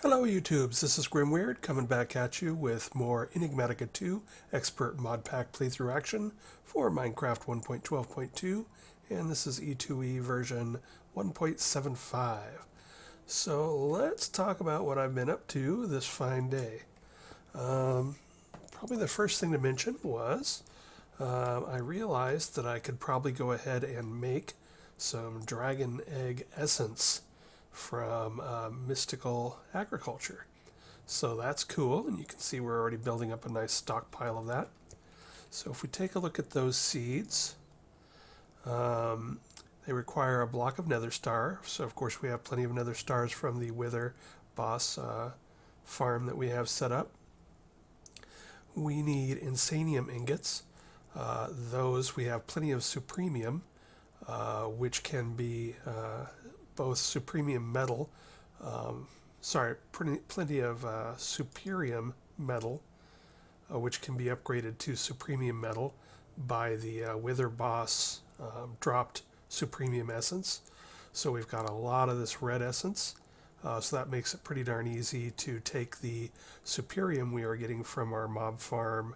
Hello YouTubes, this is GrimWeird coming back at you with more Enigmatica 2 Expert Mod Pack playthrough action for Minecraft 1.12.2, and this is E2E version 1.75. So let's talk about what I've been up to this fine day. Probably the first thing to mention was I realized that I could probably go ahead and make some dragon egg essence from mystical agriculture. So that's cool, and you can see we're already building up a nice stockpile of that. So if we take a look at those seeds, they require a block of nether star. So of course we have plenty of nether stars from the Wither boss farm that we have set up. We need insanium ingots. Those we have plenty of supremium, which can be both supremium metal, plenty of superium metal, which can be upgraded to supremium metal by the Wither boss dropped supremium essence. So we've got a lot of this red essence, so that makes it pretty darn easy to take the superium we are getting from our mob farm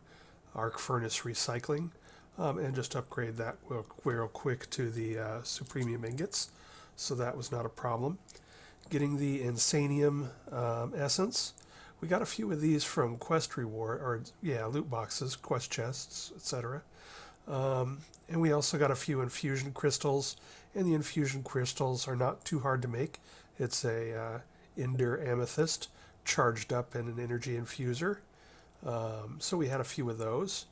arc furnace recycling and just upgrade that real quick to the supremium ingots. So that was not a problem. Getting the insanium essence. We got a few of these from quest reward, loot boxes, quest chests, etc. And we also got a few infusion crystals, and the infusion crystals are not too hard to make. It's a Ender amethyst charged up in an energy infuser. So we had a few of those.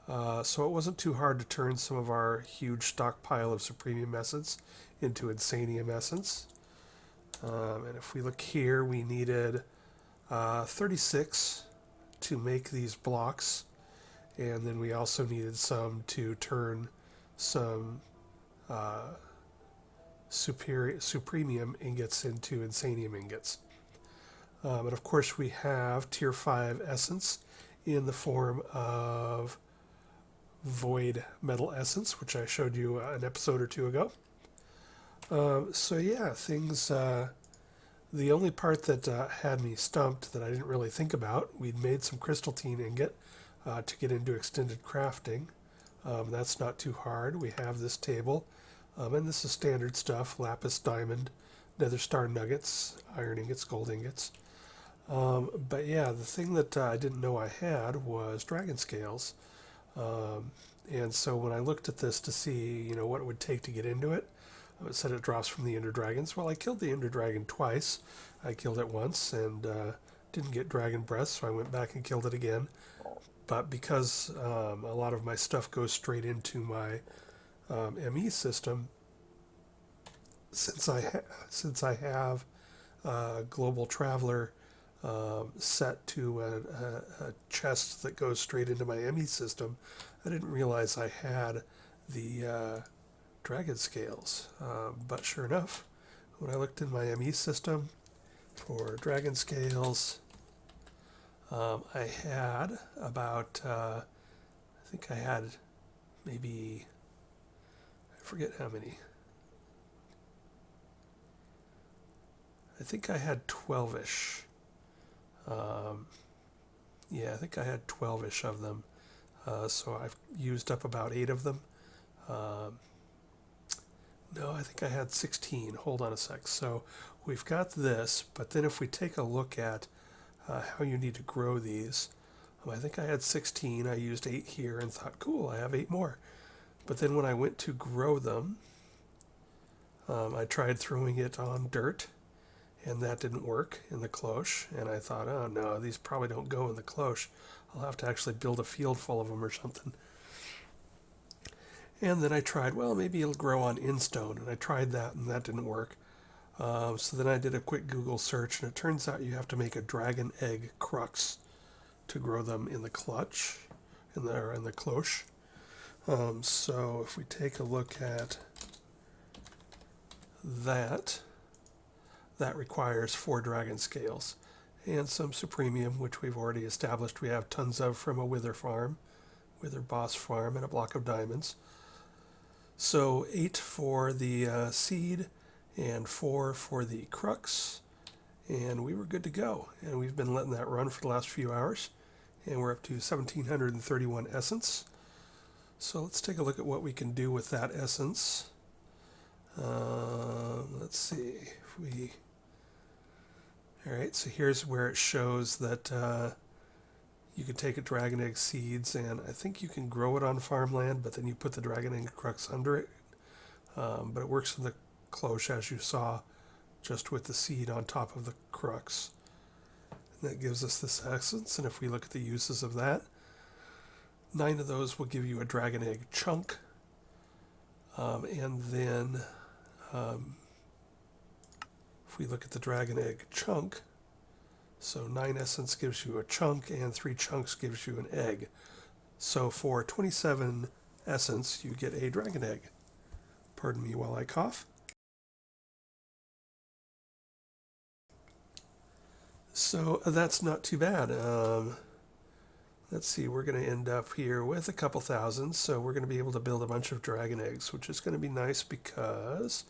So it wasn't too hard to turn some of our huge stockpile of supremium essence into insanium essence. And if we look here, we needed 36 to make these blocks, and then we also needed some to turn some supremium ingots into insanium ingots. And of course we have tier 5 essence in the form of void metal essence, which I showed you an episode or two ago. So yeah, things, the only part that had me stumped that I didn't really think about, we'd made some crystalline ingot to get into extended crafting. That's not too hard. We have this table, and this is standard stuff: lapis, diamond, nether star nuggets, iron ingots, gold ingots. But yeah, the thing that I didn't know I had was dragon scales. And so when I looked at this to see, what it would take to get into it, it said it drops from the Ender Dragons. Well, I killed the Ender Dragon twice. I killed it once and didn't get dragon breath, so I went back and killed it again. But because a lot of my stuff goes straight into my ME system, since I have Global Traveler set to a chest that goes straight into my ME system, I didn't realize I had the dragon scales. But sure enough, when I looked in my ME system for dragon scales, I had about, I think I had maybe, I forget how many. I think I had 12-ish. Yeah, I think I had 12-ish of them. So I've used up about 8 of them. No, I think I had 16. Hold on a sec. So we've got this, but then if we take a look at how you need to grow these, I think I had 16. I used 8 here and thought, cool, I have 8 more. But then when I went to grow them, I tried throwing it on dirt, and that didn't work in the cloche. And I thought, oh no, these probably don't go in the cloche. I'll have to actually build a field full of them or something. And then I tried, well, maybe it'll grow on instone. And I tried that, and that didn't work. So then I did a quick Google search, and it turns out you have to make a dragon egg crux to grow them in the clutch, in the cloche. So if we take a look at that, that requires 4 dragon scales and some supremium, which we've already established we have tons of from a Wither boss farm, and a block of diamonds. So 8 for the seed and 4 for the crux, and we were good to go. And we've been letting that run for the last few hours, and we're up to 1731 essence. So let's take a look at what we can do with that essence. Let's see if we... All right, so here's where it shows that you can take a dragon egg seeds, and I think you can grow it on farmland, but then you put the dragon egg crux under it. But it works in the cloche, as you saw, just with the seed on top of the crux. And that gives us this essence, and if we look at the uses of that, 9 of those will give you a dragon egg chunk. And then if we look at the dragon egg chunk, so 9 essence gives you a chunk, and 3 chunks gives you an egg. So for 27 essence, you get a dragon egg. Pardon me while I cough. So that's not too bad. Let's see, we're going to end up here with a couple thousand, so we're going to be able to build a bunch of dragon eggs, which is going to be nice because,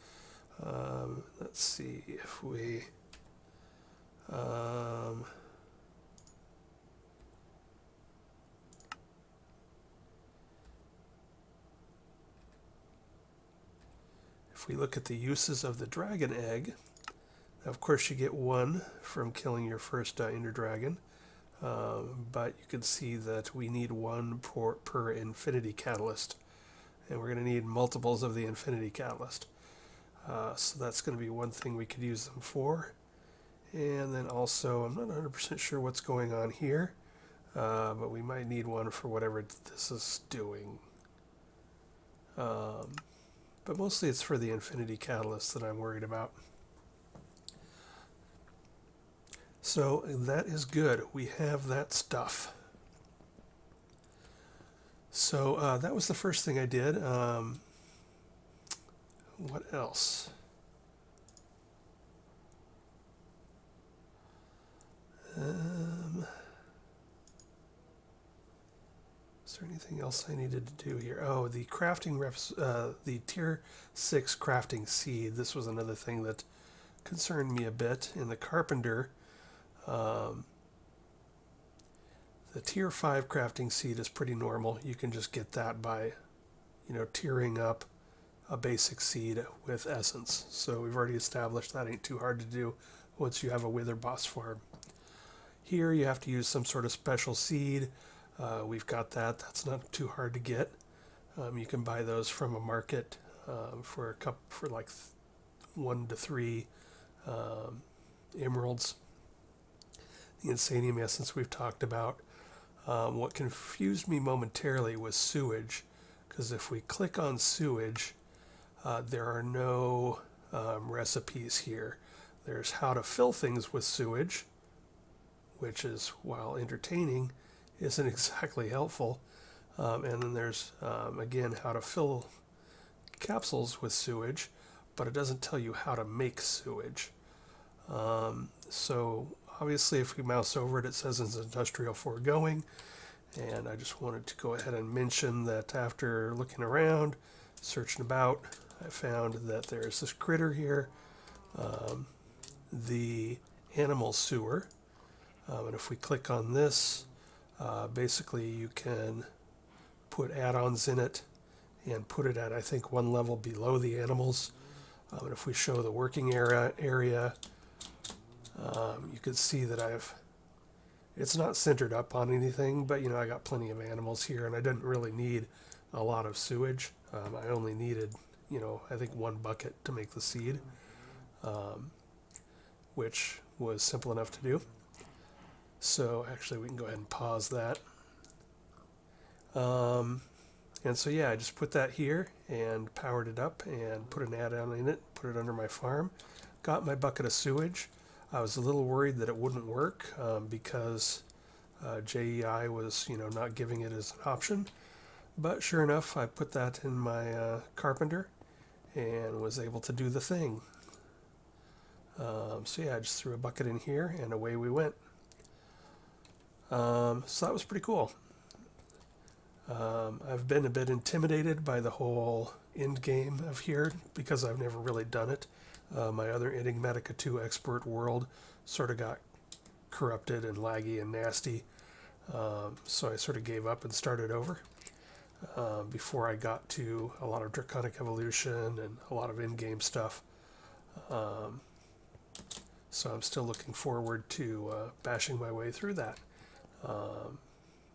let's see if we, if we look at the uses of the dragon egg, of course you get 1 from killing your first Ender Dragon. But you can see that we need 1 per infinity catalyst, and we're going to need multiples of the infinity catalyst. So that's going to be one thing we could use them for. And then also, I'm not 100% sure what's going on here, but we might need 1 for whatever this is doing. But mostly it's for the infinity catalyst that I'm worried about. So that is good. We have that stuff. So that was the first thing I did. What else? Is there anything else I needed to do here? Oh, the crafting reps, the tier 6 crafting seed. This was another thing that concerned me a bit. In the carpenter, the tier 5 crafting seed is pretty normal. You can just get that by, tiering up a basic seed with essence. So we've already established that ain't too hard to do once you have a wither boss farm. Here you have to use some sort of special seed. We've got that. That's not too hard to get. You can buy those from a market for like 1 to 3 emeralds. The insanium essence we've talked about. What confused me momentarily was sewage, because if we click on sewage, there are no recipes here. There's how to fill things with sewage, which is, while entertaining, isn't exactly helpful. And then there's, again, how to fill capsules with sewage, but it doesn't tell you how to make sewage. So obviously, if we mouse over it, it says it's industrial foregoing. And I just wanted to go ahead and mention that after looking around, searching about, I found that there's this critter here, the animal sewer. And if we click on this, basically you can put add-ons in it and put it at, I think, 1 level below the animals. And if we show the working area, you can see that it's not centered up on anything, but I got plenty of animals here, and I didn't really need a lot of sewage. I only needed, I think 1 bucket to make the seed, which was simple enough to do. So actually we can go ahead and pause that. And so yeah, I just put that here and powered it up and put an add-on in it, put it under my farm, got my bucket of sewage. I was a little worried that it wouldn't work because JEI was, not giving it as an option. But sure enough, I put that in my carpenter and was able to do the thing. So yeah, I just threw a bucket in here and away we went. So that was pretty cool. I've been a bit intimidated by the whole end game of here because I've never really done it. My other Enigmatica 2 expert world sort of got corrupted and laggy and nasty. So I sort of gave up and started over before I got to a lot of Draconic Evolution and a lot of in-game stuff. So I'm still looking forward to bashing my way through that.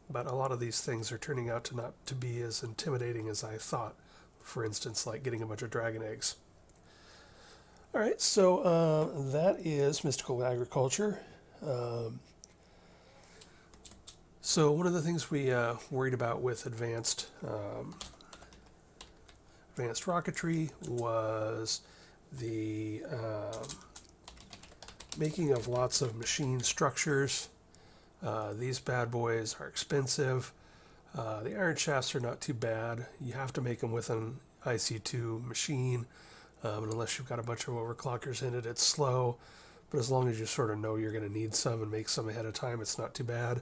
But a lot of these things are turning out to not to be as intimidating as I thought. For instance, like getting a bunch of dragon eggs. All right, so that is Mystical Agriculture. So one of the things we worried about with Advanced Rocketry was the making of lots of machine structures. These bad boys are expensive. The iron shafts are not too bad. You have to make them with an IC2 machine, and unless you've got a bunch of overclockers in it, it's slow. But as long as you sort of know you're going to need some and make some ahead of time, it's not too bad.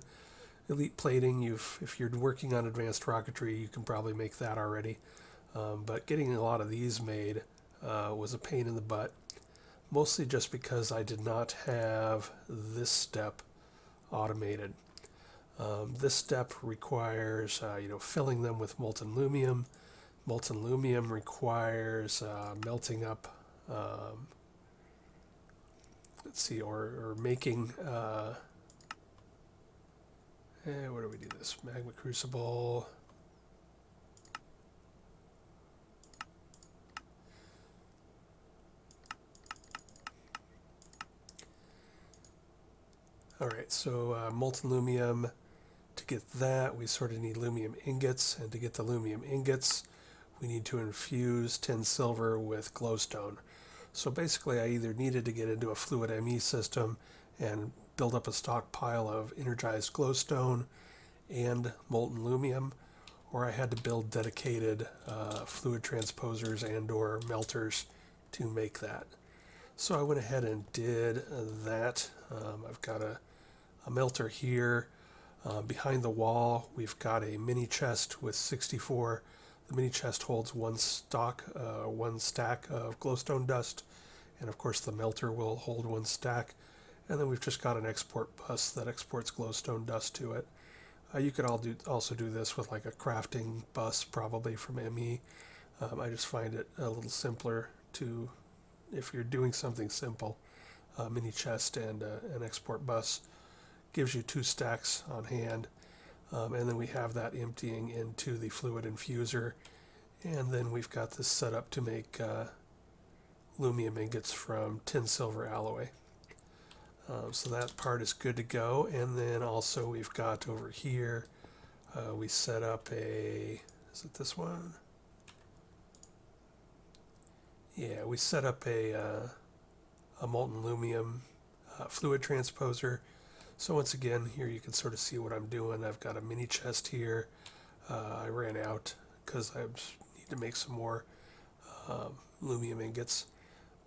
Elite plating, if you're working on Advanced Rocketry, you can probably make that already. But getting a lot of these made was a pain in the butt, mostly just because I did not have this step automated. This step requires filling them with molten lumium. Molten lumium requires melting up, or making, where do we do this? Magma crucible. All right, so molten lumium, to get that, we sort of need lumium ingots, and to get the lumium ingots, we need to infuse tin silver with glowstone. So basically, I either needed to get into a fluid ME system and build up a stockpile of energized glowstone and molten lumium, or I had to build dedicated fluid transposers and or melters to make that. So I went ahead and did that. I've got a melter here. Behind the wall, we've got a mini chest with 64. The mini chest holds one stack of glowstone dust, and of course the melter will hold one stack. And then we've just got an export bus that exports glowstone dust to it. You could also do this with like a crafting bus, probably from ME. I just find it a little simpler to, if you're doing something simple, mini chest and an export bus gives you 2 stacks on hand, and then we have that emptying into the fluid infuser, and then we've got this set up to make lumium ingots from tin silver alloy. So that part is good to go, and then also we've got over here, we set up is it this one? Yeah, we set up a molten lumium fluid transposer. So once again, here you can sort of see what I'm doing. I've got a mini chest here. I ran out because I need to make some more lumium ingots.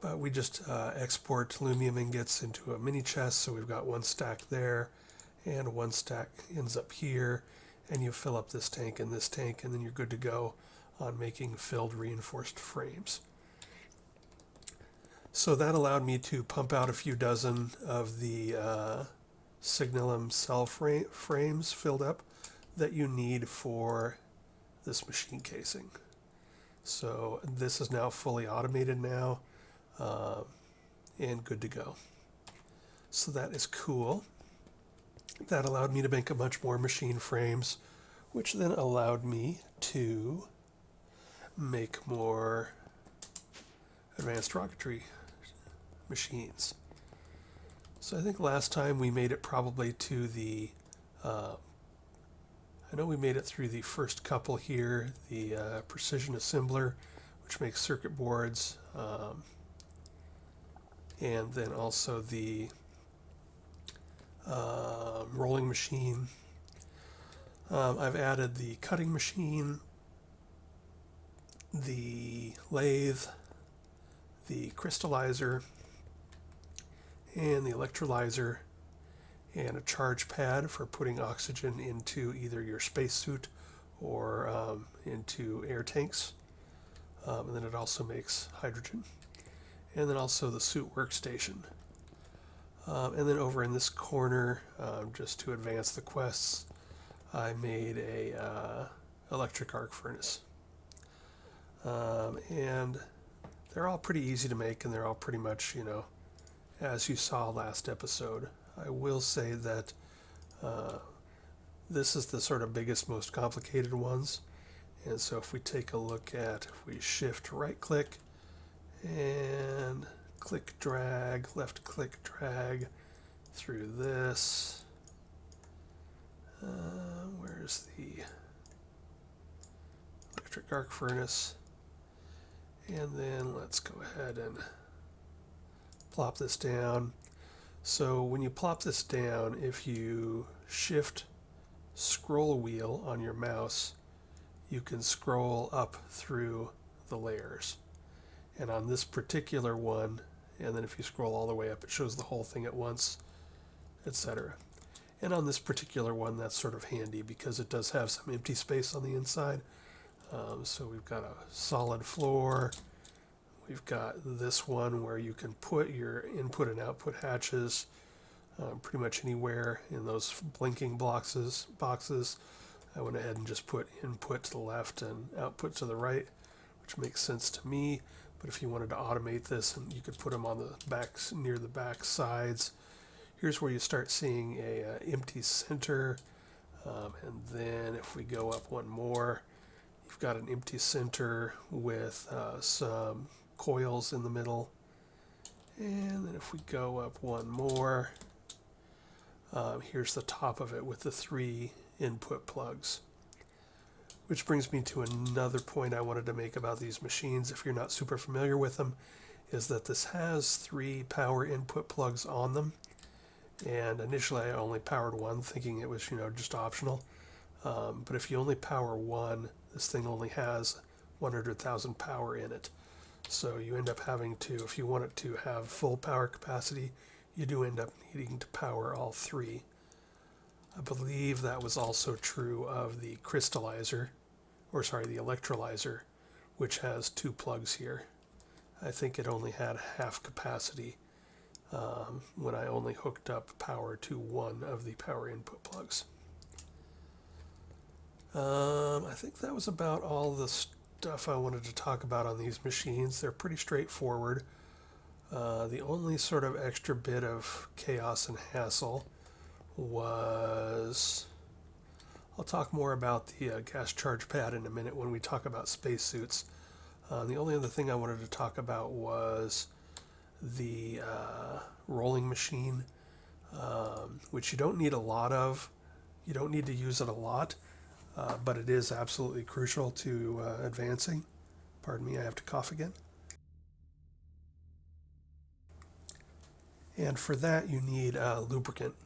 But we just export lumium ingots into a mini chest, so we've got 1 stack there, and 1 stack ends up here, and you fill up this tank and this tank, and then you're good to go on making filled reinforced frames. So that allowed me to pump out a few dozen of the signalum cell frames filled up that you need for this machine casing. So this is now fully automated now, and good to go. So that is cool. That allowed me to make a bunch more machine frames, which then allowed me to make more Advanced Rocketry machines. So I think last time we made it probably to the, I know we made it through the first couple here, the precision assembler, which makes circuit boards, and then also the rolling machine. I've added the cutting machine, the lathe, the crystallizer, and the electrolyzer, and a charge pad for putting oxygen into either your spacesuit or into air tanks. And then it also makes hydrogen. And then also the suit workstation. And then over in this corner, just to advance the quests, I made a electric arc furnace. And they're all pretty easy to make, and they're all pretty much, as you saw last episode. I will say that this is the sort of biggest, most complicated ones. And so if we take a look at, if we shift right click and click drag, left click drag through this. Where's the electric arc furnace? And then let's go ahead and plop this down. So when you plop this down, if you shift scroll wheel on your mouse, you can scroll up through the layers. And on this particular one, and then if you scroll all the way up, it shows the whole thing at once, etc. And on this particular one, that's sort of handy because it does have some empty space on the inside. So we've got a solid floor. We've got this one where you can put your input and output hatches pretty much anywhere in those blinking boxes. I went ahead and just put input to the left and output to the right, which makes sense to me. But if you wanted to automate this, and you could put them on the backs, near the back sides. Here's where you start seeing a empty center, and then if we go up one more, you've got an empty center with some coils in the middle. And then if we go up one more, here's the top of it with the 3 input plugs. Which brings me to another point I wanted to make about these machines, if you're not super familiar with them, is that this has 3 power input plugs on them. And initially I only powered one, thinking it was, just optional. But if you only power one, this thing only has 100,000 power in it. So you end up having to, if you want it to have full power capacity, you do end up needing to power all 3. I believe that was also true of the crystallizer, the electrolyzer, which has 2 plugs here. I think it only had half capacity when I only hooked up power to one of the power input plugs. I think that was about all the stuff I wanted to talk about on these machines. They're pretty straightforward. The only sort of extra bit of chaos and hassle was, I'll talk more about the gas charge pad in a minute when we talk about spacesuits. The only other thing I wanted to talk about was the rolling machine, which you don't need a lot of. You don't need to use it a lot, but it is absolutely crucial to advancing. Pardon me, I have to cough again. And for that, you need lubricant.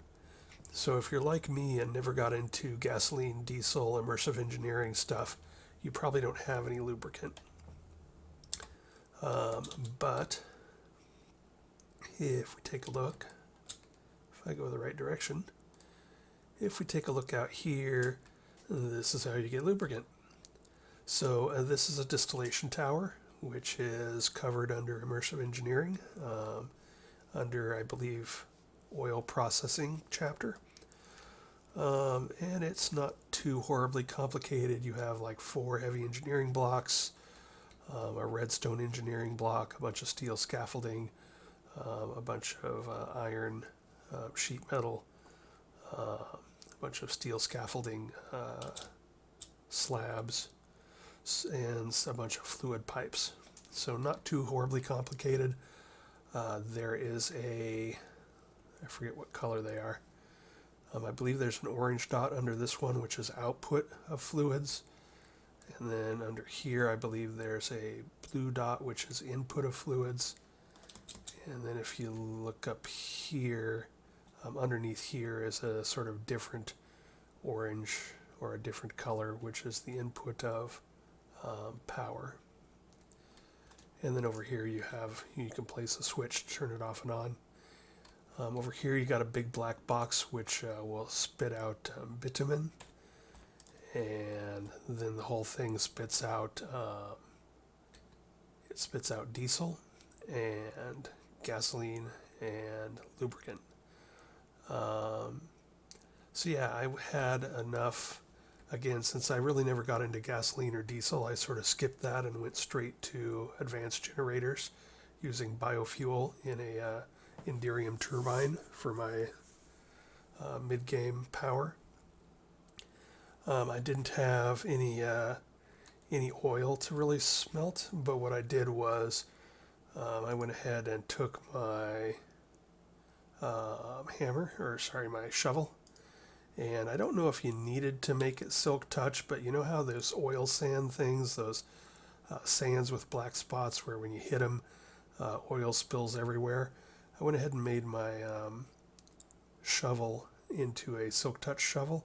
So if you're like me and never got into gasoline, diesel, immersive engineering stuff, you probably don't have any lubricant. But if we take a look, if I go the right direction, if we take a look out here, this is how you get lubricant. So this is a distillation tower, which is covered under immersive engineering, under, I believe, oil processing chapter. And it's not too horribly complicated. You have like 4 heavy engineering blocks, a redstone engineering block, a bunch of steel scaffolding, a bunch of iron sheet metal, a bunch of steel scaffolding slabs, and a bunch of fluid pipes. So not too horribly complicated. There is I forget what color they are. I believe there's an orange dot under this one, which is output of fluids. And then under here, I believe there's a blue dot, which is input of fluids. And then if you look up here, underneath here is a sort of different orange or a different color, which is the input of power. And then over here you can place a switch to turn it off and on. Over here you got a big black box which will spit out bitumen, and then the whole thing spits out diesel and gasoline and lubricant. So yeah, I had enough. Again, since I really never got into gasoline or diesel, I sort of skipped that and went straight to advanced generators using biofuel in a Inderium turbine for my mid-game power. I didn't have any oil to really smelt, but what I did was I went ahead and took my my shovel, and I don't know if you needed to make it silk touch, but you know how those oil sand things, those sands with black spots where when you hit them, oil spills everywhere. I went ahead and made my shovel into a silk touch shovel,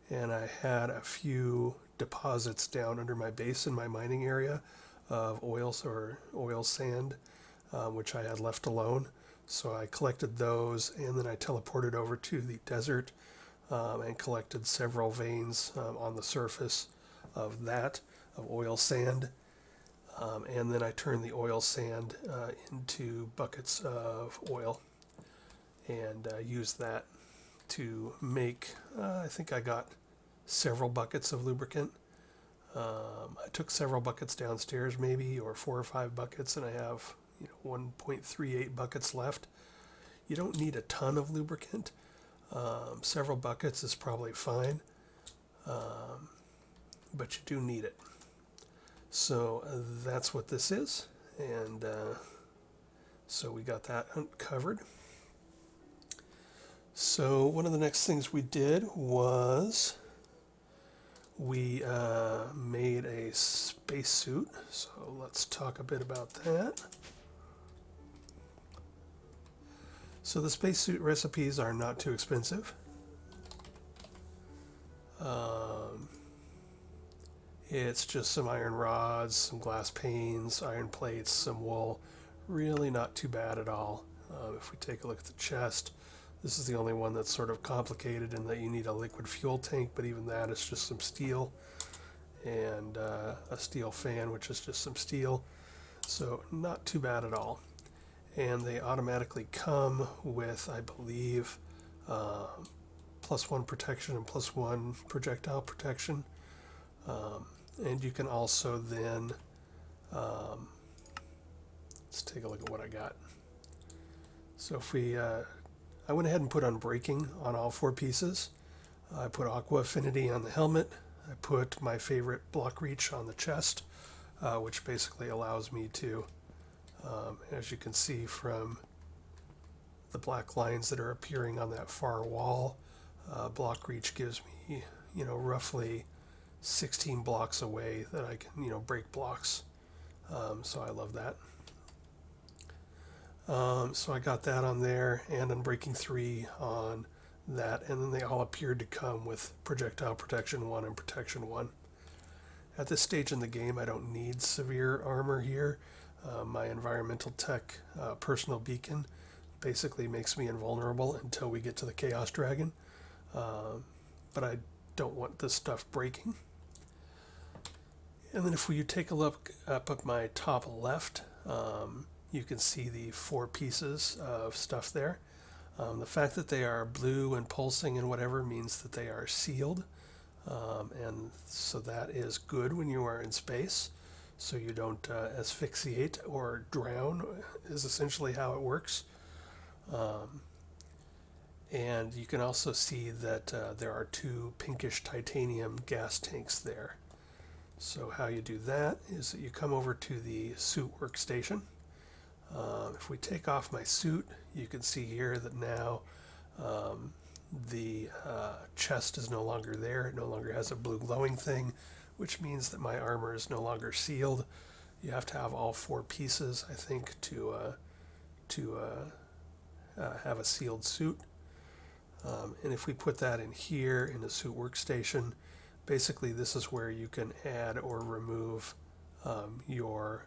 and I had a few deposits down under my base in my mining area of oil sand, which I had left alone. So I collected those, and then I teleported over to the desert and collected several veins on the surface of oil sand. And then I turned the oil sand into buckets of oil and used that to make, I think I got several buckets of lubricant. I took several buckets downstairs, maybe, or 4 or 5 buckets, and I have 1.38 buckets left. You don't need a ton of lubricant. Several buckets is probably fine, but you do need it. So that's what this is, and so we got that covered. So one of the next things we did was we made a spacesuit. So let's talk about that. So the spacesuit recipes are not too expensive. It's just some iron rods, some glass panes, iron plates, some wool. Really not too bad at all. If we take a look at the chest, this is the only one that's sort of complicated in that you need a liquid fuel tank, but even that is just some steel, and a steel fan, which is just some steel. So not too bad at all. And they automatically come with, I believe, +1 protection and +1 projectile protection. And you can also then, let's take a look at what I got. So if we, I went ahead and put unbreaking on all 4 pieces. I put aqua affinity on the helmet. I put my favorite block reach on the chest, which basically allows me to, as you can see from the black lines that are appearing on that far wall, block reach gives me, roughly 16 blocks away that I can, break blocks. So I love that. So I got that on there, and Unbreaking 3 on that, and then they all appeared to come with Projectile Protection 1 and Protection 1. At this stage in the game, I don't need severe armor here. My environmental tech personal beacon basically makes me invulnerable until we get to the Chaos Dragon, but I don't want this stuff breaking. And then if you take a look up at my top left, you can see the 4 pieces of stuff there. The fact that they are blue and pulsing and whatever means that they are sealed, and so that is good when you are in space, so you don't asphyxiate or drown, is essentially how it works. And you can also see that there are 2 pinkish titanium gas tanks there. So how you do that is that you come over to the suit workstation. If we take off my suit, you can see here that now the chest is no longer there. It no longer has a blue glowing thing, which means that my armor is no longer sealed. You have to have all 4 pieces, I think, to have a sealed suit. And if we put that in here in the suit workstation, basically this is where you can add or remove your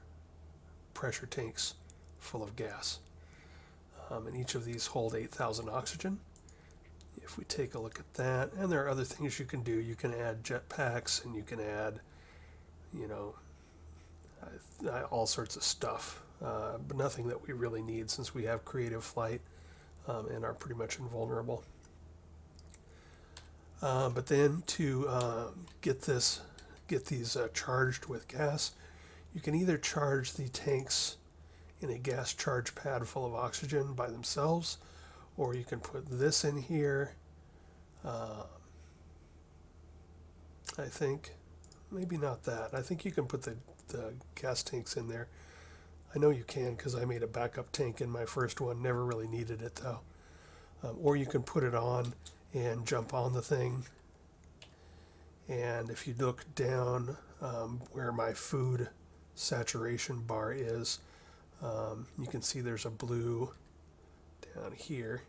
pressure tanks full of gas. And each of these hold 8,000 oxygen. If we take a look at that, and there are other things you can do. You can add jetpacks, and you can add, all sorts of stuff, but nothing that we really need since we have creative flight. and are pretty much invulnerable. But then to get these charged with gas, you can either charge the tanks in a gas charge pad full of oxygen by themselves, or you can put this in here. I think maybe not that. I think you can put the gas tanks in there. I know you can because I made a backup tank in my first one. Never really needed it though. Or you can put it on and jump on the thing. And if you look down where my food saturation bar is, you can see there's a blue down here.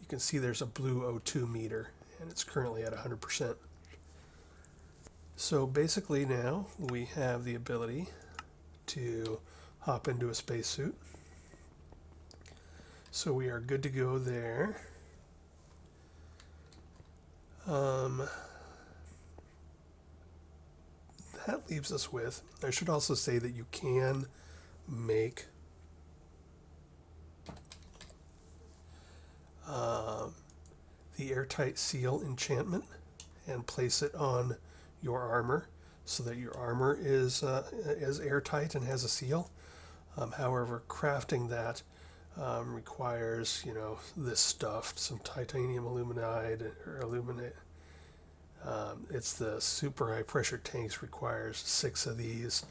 You can see there's a blue O2 meter, and it's currently at 100%. So basically now we have the ability to hop into a spacesuit. So we are good to go there. That leaves us with, I should also say that you can make the airtight seal enchantment and place it on your armor so that your armor is airtight and has a seal. However, crafting that requires, this stuff, some titanium aluminide or aluminate. It's the super high pressure tanks requires 6 of these,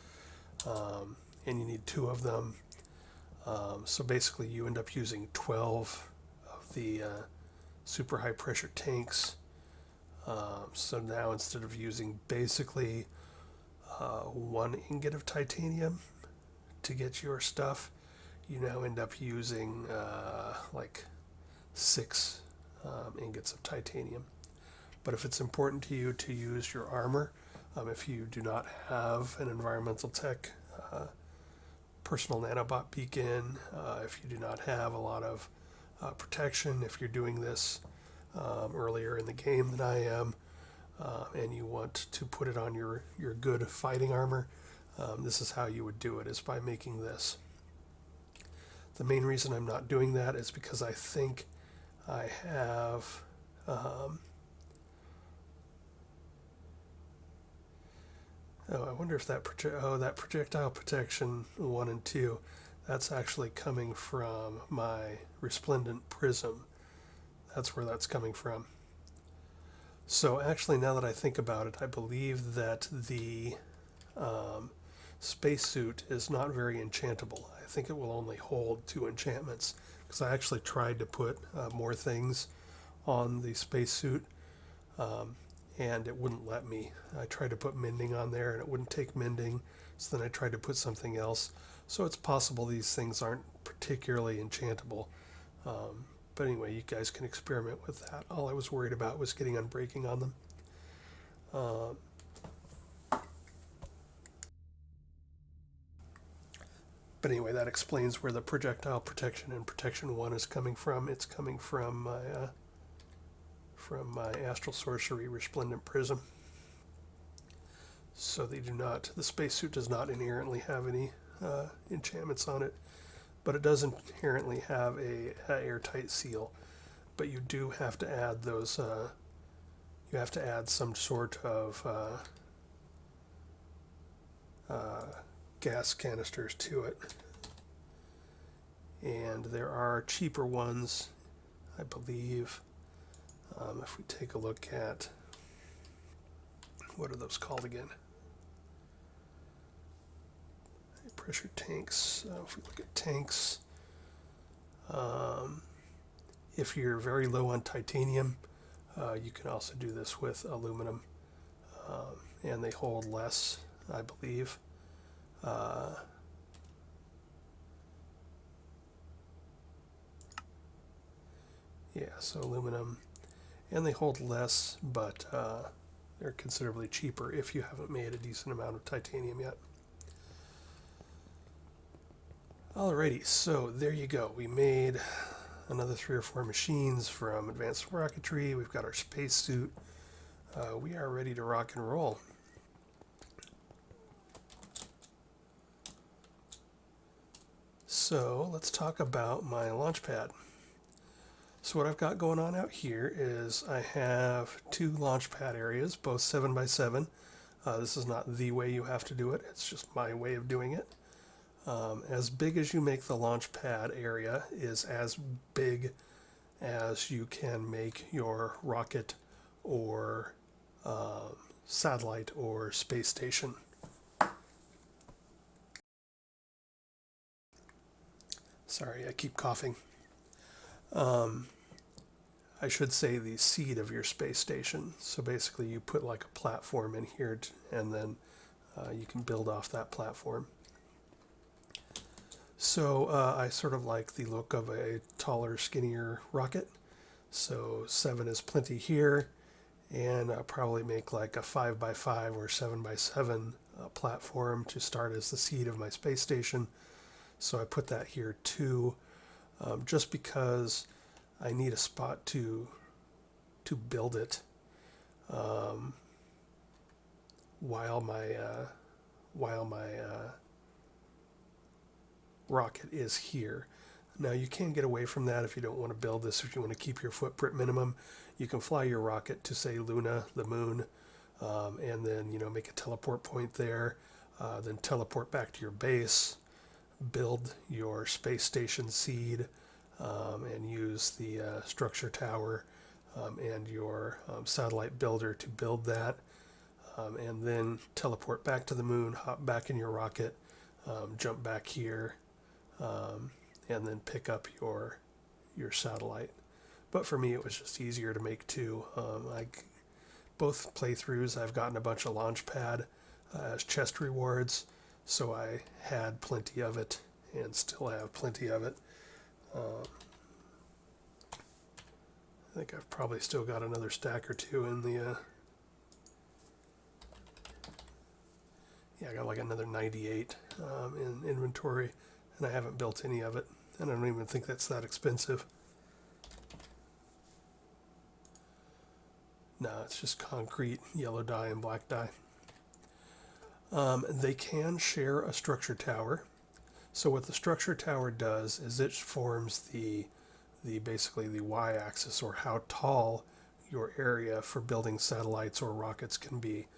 and you need 2 of them. So basically you end up using 12 of the super high pressure tanks. So now instead of using basically 1 ingot of titanium to get your stuff, you now end up using like 6 ingots of titanium. But if it's important to you to use your armor, if you do not have an environmental tech personal nanobot beacon, if you do not have a lot of protection, if you're doing this earlier in the game than I am, and you want to put it on your good fighting armor, this is how you would do it, is by making this. The main reason I'm not doing that is because I think I have I wonder if that projectile protection 1 and 2, that's actually coming from my resplendent prism. That's where that's coming from. So actually, now that I think about it, I believe that the spacesuit is not very enchantable. I think it will only hold 2 enchantments, because I actually tried to put more things on the spacesuit, and it wouldn't let me. I tried to put mending on there and it wouldn't take mending, so then I tried to put something else. So it's possible these things aren't particularly enchantable. But anyway, you guys can experiment with that. All I was worried about was getting unbreaking on them. But anyway, that explains where the projectile protection and protection 1 is coming from. It's coming from my Astral Sorcery Resplendent Prism. So the spacesuit does not inherently have any enchantments on it, but it does inherently have a airtight seal. But you do have to add those, you have to add some sort of gas canisters to it. And there are cheaper ones, I believe. If we take a look at, what are those called again? Pressure tanks. If we look at tanks, if you're very low on titanium, you can also do this with aluminum, and they hold less, I believe. Yeah, so aluminum, and they hold less, but they're considerably cheaper if you haven't made a decent amount of titanium yet. Alrighty, so there you go. We made another 3 or 4 machines from Advanced Rocketry. We've got our spacesuit. We are ready to rock and roll. So let's talk about my launch pad. So what I've got going on out here is I have two launch pad areas, both 7 by 7. This is not the way you have to do it, it's just my way of doing it. As big as you make the launch pad area is as big as you can make your rocket or satellite or space station. Sorry, I keep coughing. I should say the seed of your space station. So basically you put like a platform in here and then you can build off that platform. So I sort of like the look of a taller, skinnier rocket. So 7 is plenty here, and I'll probably make like a 5 by 5 or 7 by 7 platform to start as the seed of my space station. So I put that here too, just because I need a spot to build it while my rocket is here. Now you can get away from that if you don't want to build this. If you want to keep your footprint minimum, you can fly your rocket to, say, Luna, the moon, and then make a teleport point there, then teleport back to your base, build your space station seed, and use the structure tower and your satellite builder to build that, and then teleport back to the moon, hop back in your rocket, jump back here, and then pick up your satellite. But for me, it was just easier to make two. Both playthroughs, I've gotten a bunch of launch pad as chest rewards, so I had plenty of it and still have plenty of it. I think I've probably still got another stack or two in the I got like another 98 in inventory, and I haven't built any of it, and I don't even think that's that expensive. No, it's just concrete, yellow dye, and black dye. They can share a structure tower. So what the structure tower does is it forms the basically the y-axis, or how tall your area for building satellites or rockets can be.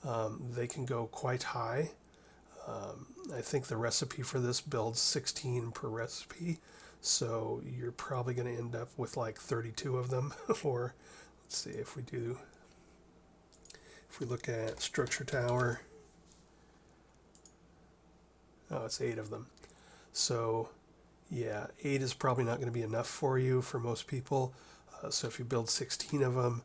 They can go quite high. I think the recipe for this builds 16 per recipe, so you're probably going to end up with like 32 of them. Or let's see, if we look at structure tower, oh, it's 8 of them. So yeah, 8 is probably not going to be enough for you for most people. So if you build 16 of them,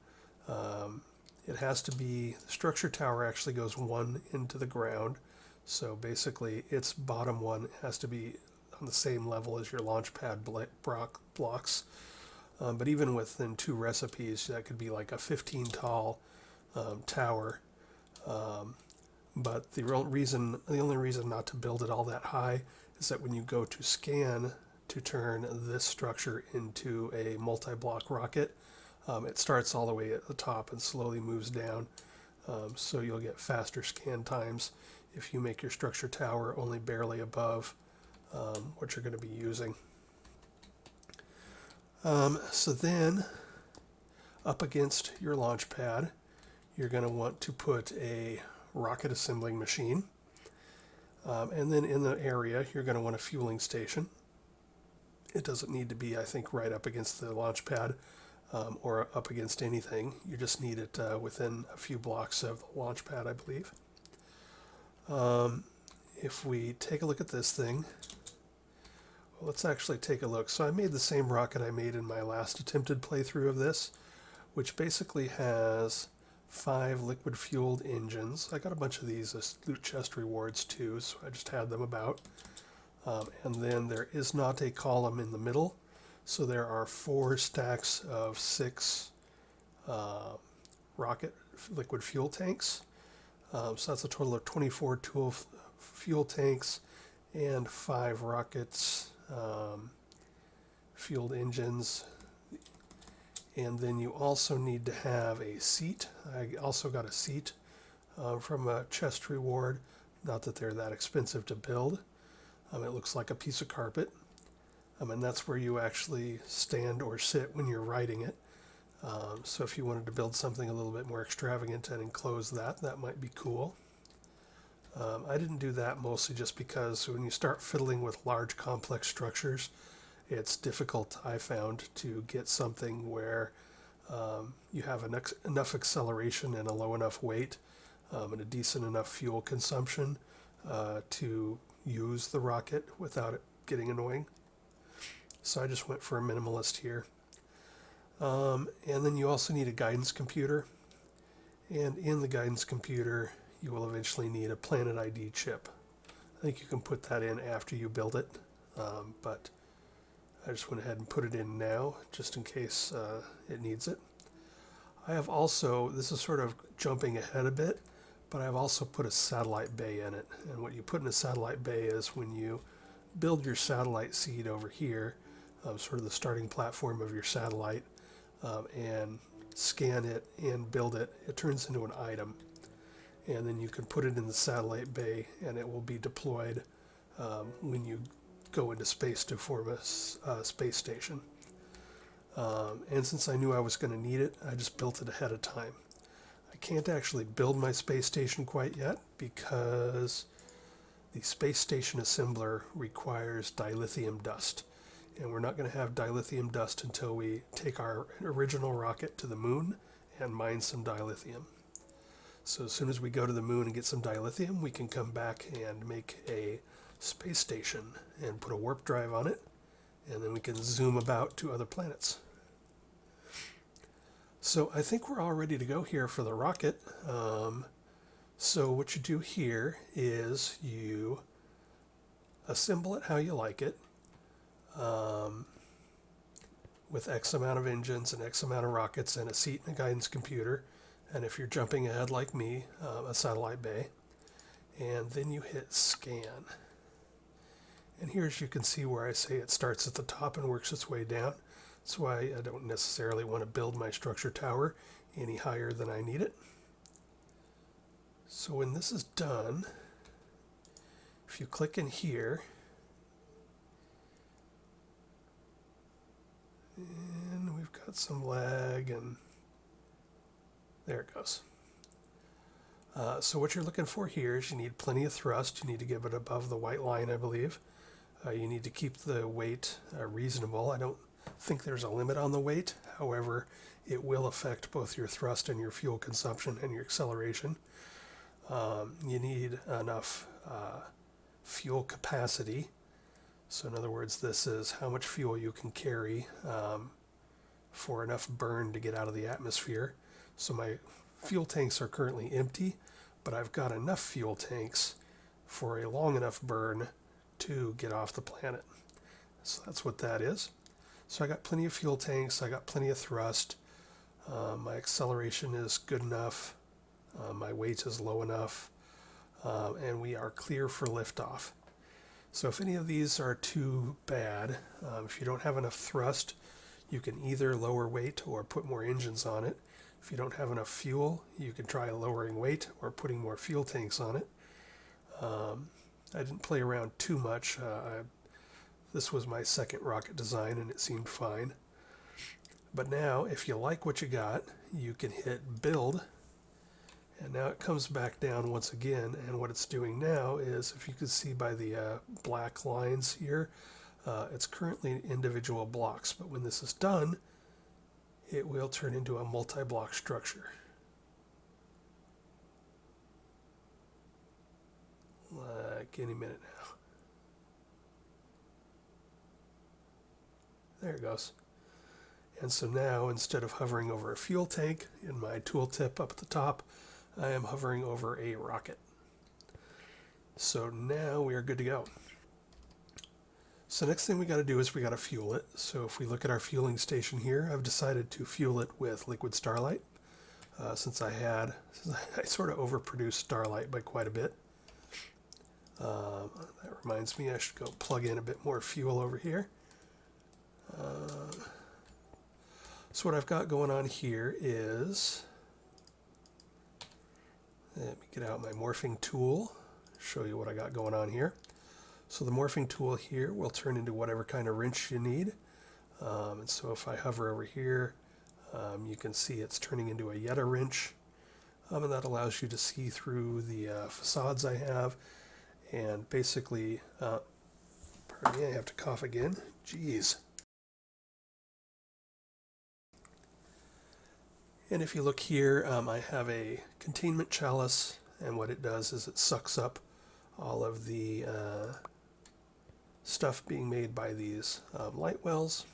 it has to be, the structure tower actually goes 1 into the ground. So basically its bottom one has to be on the same level as your launch pad blocks. But even within 2 recipes, that could be like a 15 tall tower. But the only reason not to build it all that high is that when you go to scan to turn this structure into a multi-block rocket, it starts all the way at the top and slowly moves down. So you'll get faster scan times if you make your structure tower only barely above what you're going to be using. So then, up against your launch pad, you're going to want to put a rocket assembling machine. And then in the area, you're going to want a fueling station. It doesn't need to be, I think, right up against the launch pad or up against anything. You just need it within a few blocks of the launch pad, I believe. If we take a look at this thing, well, let's actually take a look. So I made the same rocket I made in my last attempted playthrough of this, which basically has 5 liquid-fueled engines. I got a bunch of these as loot chest rewards too, so I just had them about. And then there is not a column in the middle, so there are 4 stacks of 6 rocket liquid fuel tanks. So that's a total of 24 fuel tanks and 5 rockets fueled engines. And then you also need to have a seat. I also got a seat from a chest reward. Not that they're that expensive to build. It looks like a piece of carpet. And that's where you actually stand or sit when you're riding it. So if you wanted to build something a little bit more extravagant and enclose that, that might be cool. I didn't do that mostly just because when you start fiddling with large complex structures, it's difficult, I found, to get something where you have enough acceleration and a low enough weight and a decent enough fuel consumption to use the rocket without it getting annoying. So I just went for a minimalist here. And then you also need a guidance computer. And in the guidance computer, you will eventually need a Planet ID chip. I think you can put that in after you build it, but I just went ahead and put it in now, just in case it needs it. I have also, this is sort of jumping ahead a bit, but I've also put a satellite bay in it. And what you put in a satellite bay is when you build your satellite seed over here, sort of the starting platform of your satellite, and scan it and build it, it turns into an item. And then you can put it in the satellite bay and it will be deployed when you go into space to form a space station. And since I knew I was going to need it, I just built it ahead of time. I can't actually build my space station quite yet because the space station assembler requires dilithium dust. And we're not going to have dilithium dust until we take our original rocket to the moon and mine some dilithium. So as soon as we go to the moon and get some dilithium, we can come back and make a space station and put a warp drive on it, and then we can zoom about to other planets. So I think we're all ready to go here for the rocket. So what you do here is you assemble it how you like it, with X amount of engines and X amount of rockets and a seat and a guidance computer, and if you're jumping ahead like me, a satellite bay, and then you hit scan. And here, as you can see where I say it starts at the top and works its way down. That's why I don't necessarily want to build my structure tower any higher than I need it. So when this is done, if you click in here, and we've got some lag, and there it goes. So what you're looking for here is you need plenty of thrust. You need to give it above the white line, I believe. You need to keep the weight reasonable. I don't think there's a limit on the weight. However, it will affect both your thrust and your fuel consumption and your acceleration. You need enough fuel capacity. So in other words, this is how much fuel you can carry for enough burn to get out of the atmosphere. So my fuel tanks are currently empty, but I've got enough fuel tanks for a long enough burn to get off the planet. So that's what that is. So I got plenty of fuel tanks, I got plenty of thrust, my acceleration is good enough, my weight is low enough, and we are clear for liftoff. So if any of these are too bad, if you don't have enough thrust, you can either lower weight or put more engines on it. If you don't have enough fuel, you can try lowering weight or putting more fuel tanks on it. I didn't play around too much. This was my second rocket design and it seemed fine. But now, if you like what you got, you can hit build. And now it comes back down once again, and what it's doing now is, if you can see by the black lines here, it's currently individual blocks, but when this is done, it will turn into a multi-block structure. Like any minute now. There it goes. And so now, instead of hovering over a fuel tank in my tooltip up at the top, I am hovering over a rocket. So now we are good to go. So next thing we got to do is we got to fuel it. So if we look at our fueling station here, I've decided to fuel it with liquid starlight, since I sort of overproduced starlight by quite a bit. That reminds me I should go plug in a bit more fuel over here. So what I've got going on here is, let me get out my morphing tool, show you what I got going on here. So the morphing tool here will turn into whatever kind of wrench you need. And so if I hover over here, you can see it's turning into a Yeta wrench. And that allows you to see through the facades I have. And basically, pardon me, I have to cough again. Jeez. And if you look here, I have a containment chalice, and what it does is it sucks up all of the stuff being made by these light wells.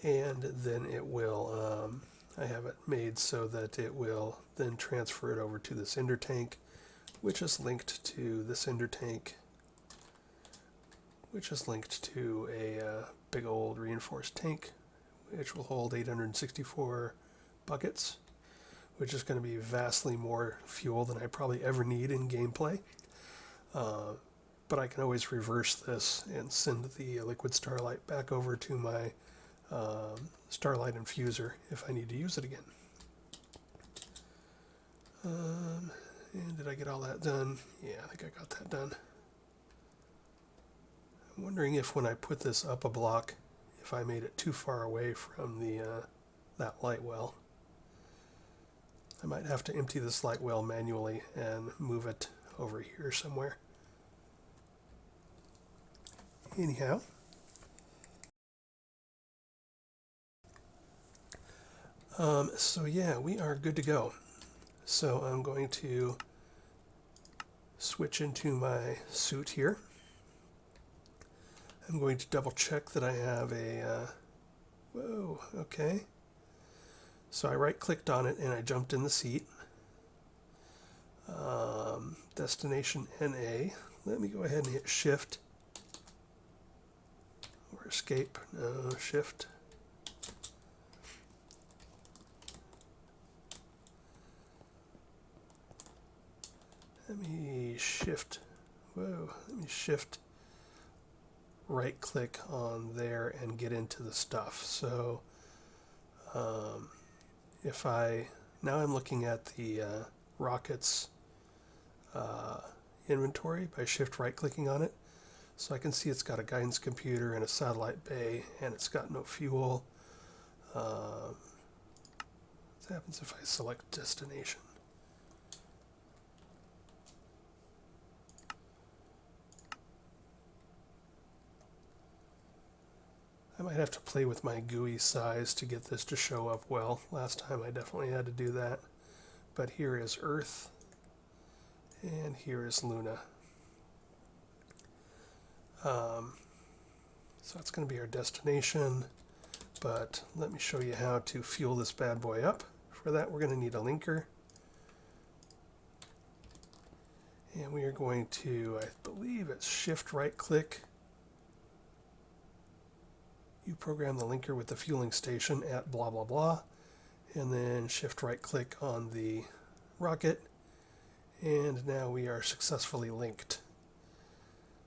And then it will, I have it made so that it will then transfer it over to this ender tank, which is linked to this ender tank, which is linked to a big old reinforced tank, which will hold 864 buckets, which is going to be vastly more fuel than I probably ever need in gameplay. But I can always reverse this and send the liquid starlight back over to my starlight infuser if I need to use it again. And did I get all that done? Yeah, I think I got that done. I'm wondering if when I put this up a block, if I made it too far away from the that light well. I might have to empty this light well manually and move it over here somewhere. Anyhow, so yeah, we are good to go. So I'm going to switch into my suit here. I'm going to double check that I have a, whoa, okay. So I right clicked on it and I jumped in the seat. Destination NA. Let me go ahead and hit shift. Or escape, no, shift. Let me shift, whoa, let me shift, right click on there and get into the stuff. So if I, now I'm looking at the rockets inventory by shift right clicking on it. So I can see it's got a guidance computer and a satellite bay and it's got no fuel. What happens if I select destination? I might have to play with my GUI size to get this to show up well. Last time I definitely had to do that. But here is Earth, and here is Luna. So it's going to be our destination, but let me show you how to fuel this bad boy up. For that, we're going to need a linker. And we are going to, I believe it's shift right click. You program the linker with the fueling station at blah blah blah, and then shift right click on the rocket, and now we are successfully linked.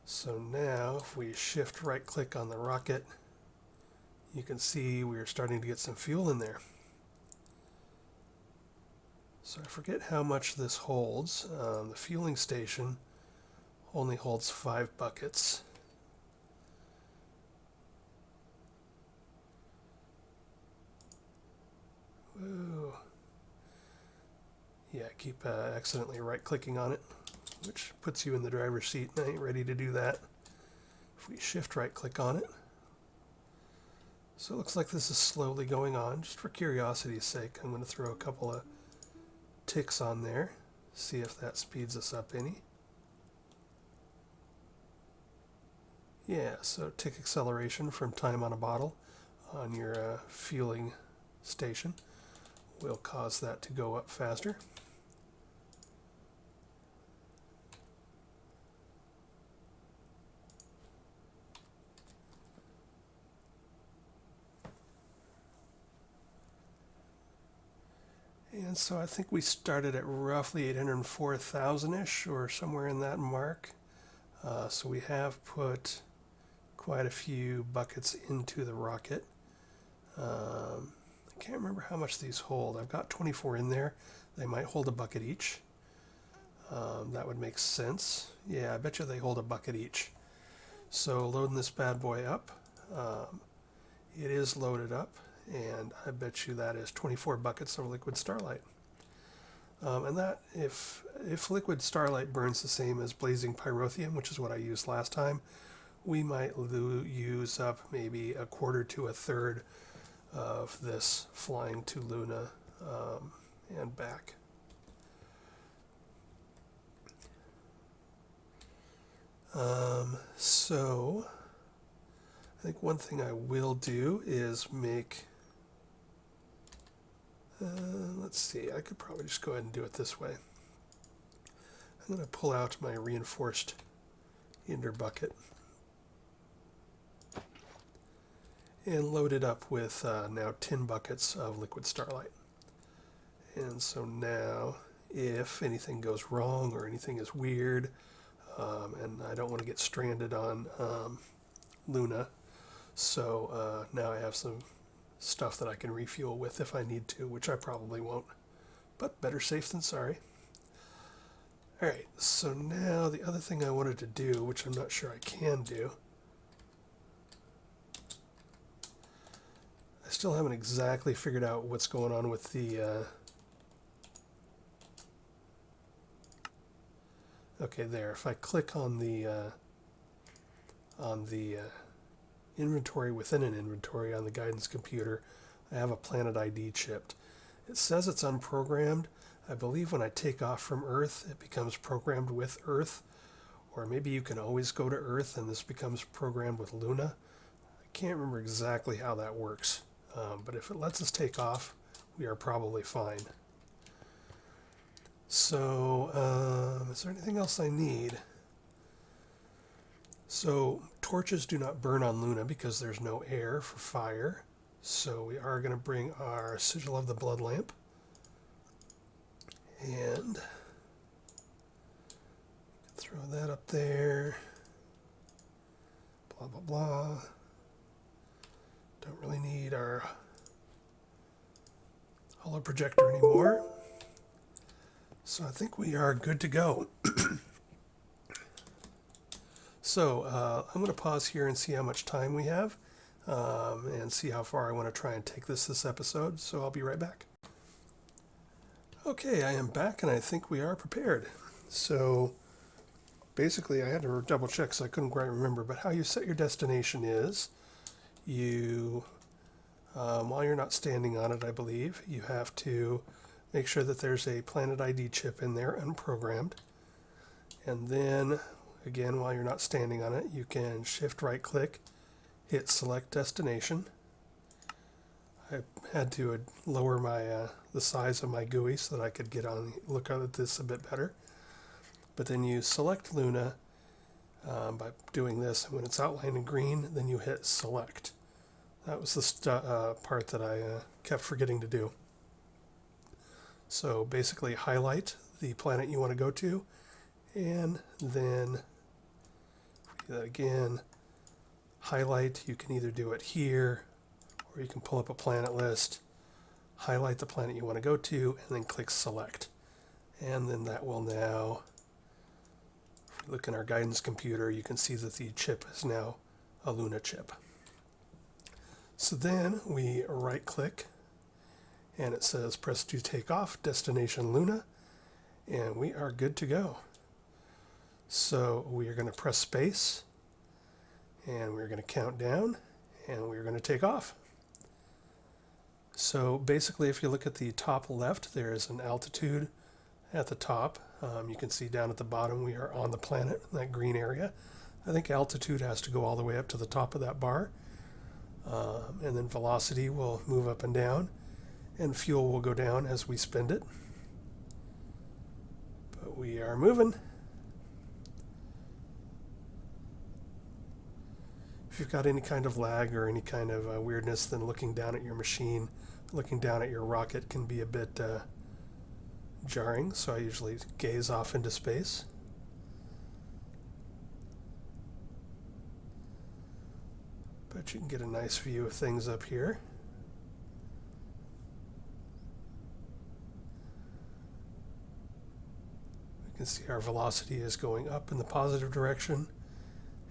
So now if we shift right click on the rocket, you can see we are starting to get some fuel in there. So I forget how much this holds. The fueling station only holds 5 buckets. Whoa. Yeah, keep accidentally right clicking on it, which puts you in the driver's seat, and I ain't ready to do that. If we shift right click on it. So it looks like this is slowly going on. Just for curiosity's sake, I'm going to throw a couple of ticks on there, see if that speeds us up any. Yeah, so tick acceleration from time on a bottle on your fueling station will cause that to go up faster. And so I think we started at roughly 804,000-ish or somewhere in that mark. So we have put quite a few buckets into the rocket. can't remember how much these hold. I've got 24 in there. They might hold a bucket each. That would make sense. Yeah, I bet you they hold a bucket each. So loading this bad boy up. It is loaded up, and I bet you that is 24 buckets of liquid starlight. And that, if liquid starlight burns the same as blazing pyrotheum, which is what I used last time, we might use up maybe a quarter to a third of this flying to Luna and back. So I think one thing I will do is make, let's see, I could probably just go ahead and do it this way. I'm going to pull out my reinforced Ender bucket and load it up with now 10 buckets of liquid starlight. And so now, if anything goes wrong or anything is weird, and I don't want to get stranded on Luna, so now I have some stuff that I can refuel with if I need to, which I probably won't, but better safe than sorry. Alright, so now the other thing I wanted to do, which I'm not sure I can do, I still haven't exactly figured out what's going on with the okay, there. If I click on the inventory within an inventory on the guidance computer, I have a Planet ID chipped. It says it's unprogrammed. I believe when I take off from Earth, it becomes programmed with Earth, or maybe you can always go to Earth and this becomes programmed with Luna. I can't remember exactly how that works, but if it lets us take off, we are probably fine. So, is there anything else I need? So, torches do not burn on Luna because there's no air for fire. So we are going to bring our Sigil of the Blood Lamp. And throw that up there. Blah, blah, blah. Don't really need our holo projector anymore. So I think we are good to go. So I'm going to pause here and see how much time we have and see how far I want to try and take this episode. So I'll be right back. Okay, I am back and I think we are prepared. So basically I had to double check so I couldn't quite remember, but how you set your destination is you, while you're not standing on it, I believe, you have to make sure that there's a Planet ID chip in there, unprogrammed. And then, again, while you're not standing on it, you can shift right click, hit select destination. I had to lower my the size of my GUI so that I could look at this a bit better. But then you select Luna by doing this, and when it's outlined in green, then you hit select. That was the part that I kept forgetting to do. So basically highlight the planet you want to go to, and then do that again, highlight. You can either do it here, or you can pull up a planet list, highlight the planet you want to go to, and then click select. And then that will now, if we look in our guidance computer, you can see that the chip is now a Luna chip. So then we right click, and it says press to take off, destination Luna, and we are good to go. So we are going to press space, and we're going to count down, and we're going to take off. So basically, if you look at the top left, there is an altitude at the top. You can see down at the bottom we are on the planet, that green area. I think altitude has to go all the way up to the top of that bar. And then velocity will move up and down, and fuel will go down as we spend it. But we are moving. If you've got any kind of lag or any kind of weirdness, then looking down at your machine, looking down at your rocket can be a bit jarring, so I usually gaze off into space. But you can get a nice view of things up here. can see our velocity is going up in the positive direction,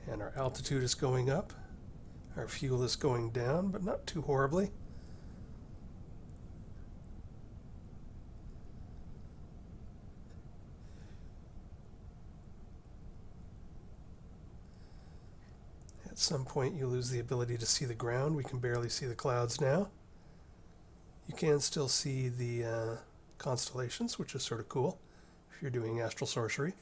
and our altitude is going up. Our fuel is going down, but not too horribly. At some point you lose the ability to see the ground. We can barely see the clouds now. You can still see the constellations, which is sort of cool if you're doing astral sorcery.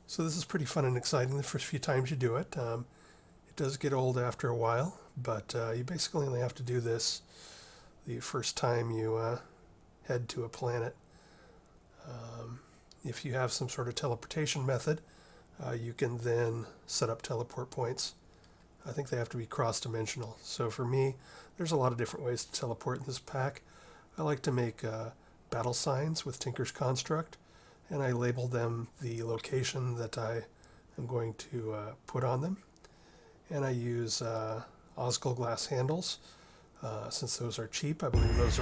So this is pretty fun and exciting the first few times you do it. It does get old after a while, but you basically only have to do this the first time you head to a planet. If you have some sort of teleportation method, you can then set up teleport points. I think they have to be cross-dimensional. So for me, there's a lot of different ways to teleport in this pack. I like to make battle signs with Tinker's Construct, and I label them the location that I am going to put on them. And I use Ozgol glass handles. Since those are cheap, I believe those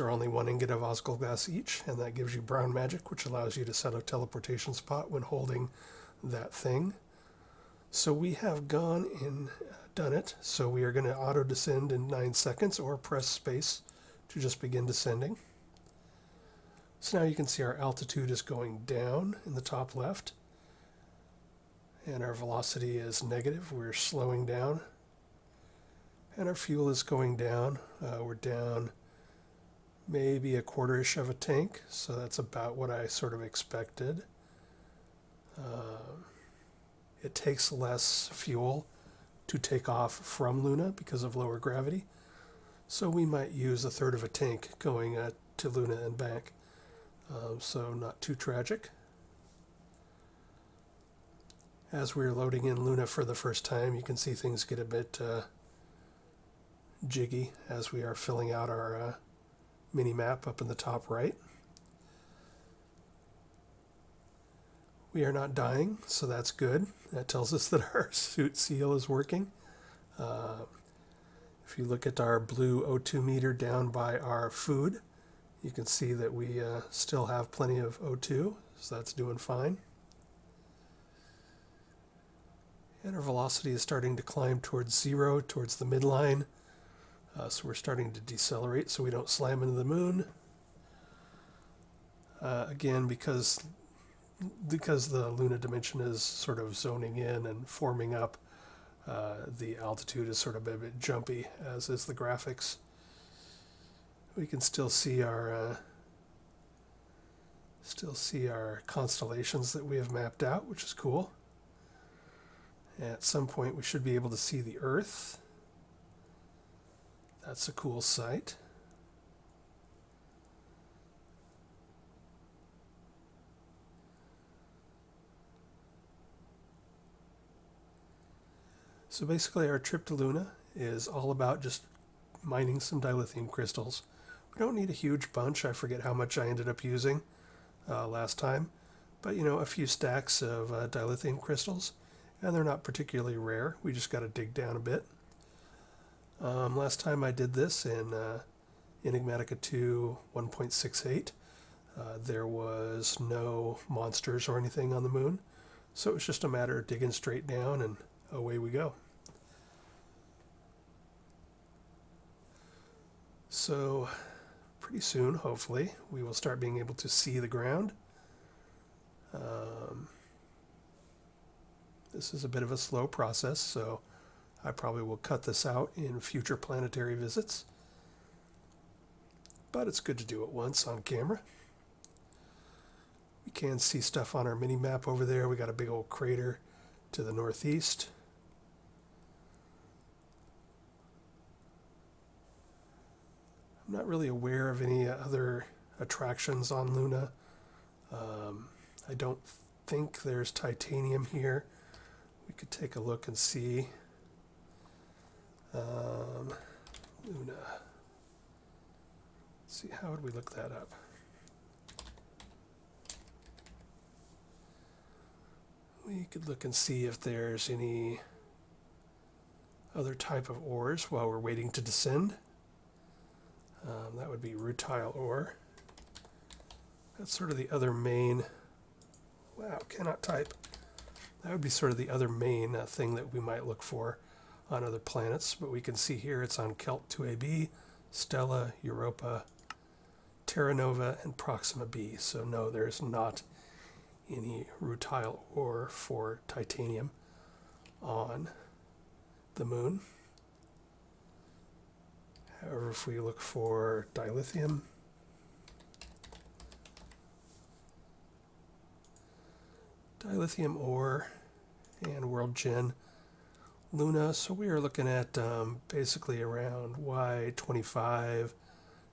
are only one ingot of Ozgol glass each, and that gives you brown magic, which allows you to set a teleportation spot when holding that thing. So we have gone and done it. So we are going to auto descend in 9 seconds, or press space to just begin descending. So now you can see our altitude is going down in the top left, and our velocity is negative. We're slowing down, and our fuel is going down. We're down maybe a quarter-ish of a tank, so that's about what I sort of expected. It takes less fuel to take off from Luna because of lower gravity, so we might use a third of a tank going to Luna and back, so not too tragic. As we're loading in Luna for the first time, you can see things get a bit jiggy as we are filling out our mini-map up in the top right. We are not dying, so that's good. That tells us that our suit seal is working. If you look at our blue O2 meter down by our food, you can see that we still have plenty of O2, so that's doing fine. And our velocity is starting to climb towards 0, towards the midline. So we're starting to decelerate so we don't slam into the moon. Again, because the Luna dimension is sort of zoning in and forming up, the altitude is sort of a bit jumpy, as is the graphics. We can still see our constellations that we have mapped out, which is cool. At some point we should be able to see the Earth. That's a cool sight. So basically our trip to Luna is all about just mining some dilithium crystals. We don't need a huge bunch. I forget how much I ended up using last time, but a few stacks of dilithium crystals, and they're not particularly rare. We just got to dig down a bit. Last time I did this in Enigmatica 2 1.68, there was no monsters or anything on the moon, so it was just a matter of digging straight down and away we go. So pretty soon, hopefully, we will start being able to see the ground. This is a bit of a slow process, so I probably will cut this out in future planetary visits. But it's good to do it once on camera. We can see stuff on our mini-map over there. We got a big old crater to the northeast. I'm not really aware of any other attractions on Luna. I don't think there's titanium here. We could take a look and see. Luna. Let's see, how would we look that up? We could look and see if there's any other type of ores while we're waiting to descend. That would be rutile ore. That's sort of the other main, wow, cannot type. That would be sort of the other main thing that we might look for on other planets. But we can see here it's on Kelt 2AB, Stella, Europa, Terra Nova, and Proxima b. So no, there's not any rutile ore for titanium on the moon. However, if we look for dilithium, ore and world gen Luna, so we are looking at basically around Y25